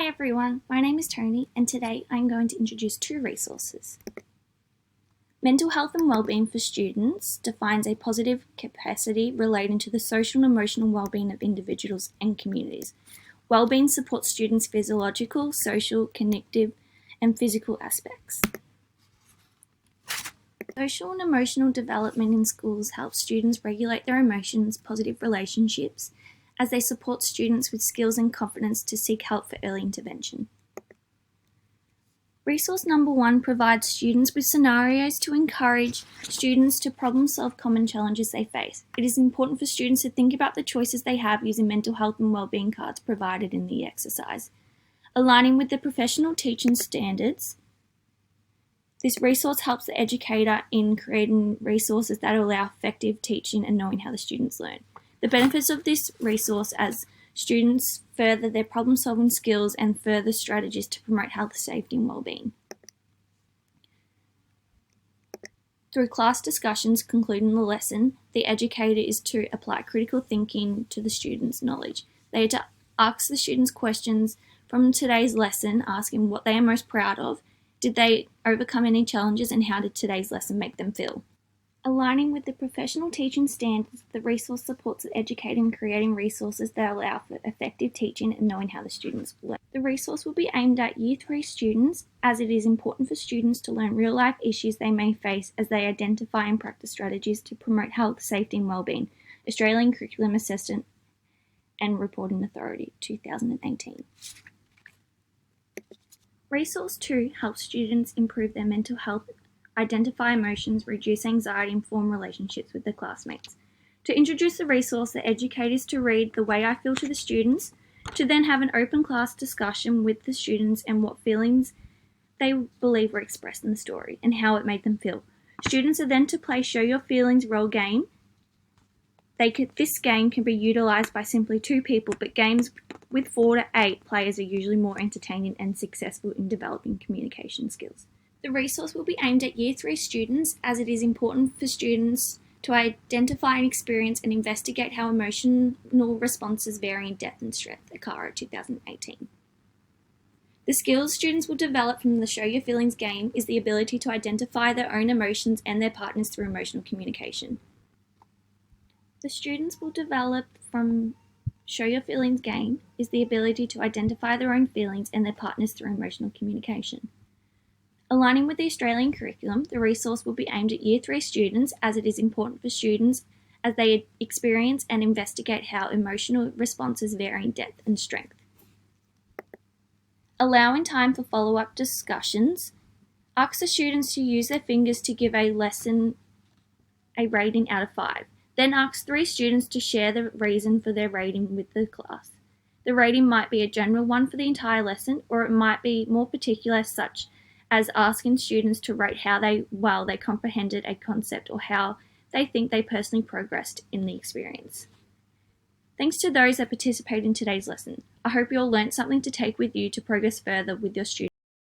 Hi everyone, my name is Tony and today I'm going to introduce two resources. Mental Health and Wellbeing for Students defines a positive capacity relating to the social and emotional wellbeing of individuals and communities. Wellbeing supports students' physiological, social, cognitive, and physical aspects. Social and emotional development in schools helps students regulate their emotions, positive relationships, as they support students with skills and confidence to seek help for early intervention. Resource number 1 provides students with scenarios to encourage students to problem solve common challenges they face. It is important for students to think about the choices they have using mental health and wellbeing cards provided in the exercise. Aligning with the professional teaching standards, this resource helps the educator in creating resources that allow effective teaching and knowing how the students learn. The benefits of this resource as students further their problem-solving skills and further strategies to promote health, safety and well-being. Through class discussions concluding the lesson, the educator is to apply critical thinking to the students' knowledge. They are to ask the students questions from today's lesson, asking what they are most proud of, did they overcome any challenges, and how did today's lesson make them feel. Aligning with the professional teaching standards, the resource supports the educator in creating resources that allow for effective teaching and knowing how the students learn. The resource will be aimed at Year 3 students, as it is important for students to learn real-life issues they may face as they identify and practice strategies to promote health, safety and well-being. Australian Curriculum Assessment and Reporting Authority, 2018. Resource 2 helps students improve their mental health, identify emotions, reduce anxiety, and form relationships with their classmates. To introduce the resource, the educator is to read The Way I Feel to the students, to then have an open class discussion with the students and what feelings they believe were expressed in the story and how it made them feel. Students are then to play Show Your Feelings role game. This game can be utilised by simply 2 people, but games with 4 to 8 players are usually more entertaining and successful in developing communication skills. The resource will be aimed at Year 3 students, as it is important for students to identify and experience and investigate how emotional responses vary in depth and strength, ACARA 2018. The skills students will develop from the Show Your Feelings game is the ability to identify their own emotions and their partners through emotional communication. The students will develop from Show Your Feelings game is the ability to identify their own feelings and their partners through emotional communication. Aligning with the Australian curriculum, the resource will be aimed at Year 3 students, as it is important for students as they experience and investigate how emotional responses vary in depth and strength. Allowing time for follow-up discussions, ask the students to use their fingers to give a lesson a rating out of 5. Then ask 3 students to share the reason for their rating with the class. The rating might be a general one for the entire lesson, or it might be more particular, such as asking students to rate how well they comprehended a concept or how they think they personally progressed in the experience. Thanks to those that participated in today's lesson. I hope you all learned something to take with you to progress further with your students.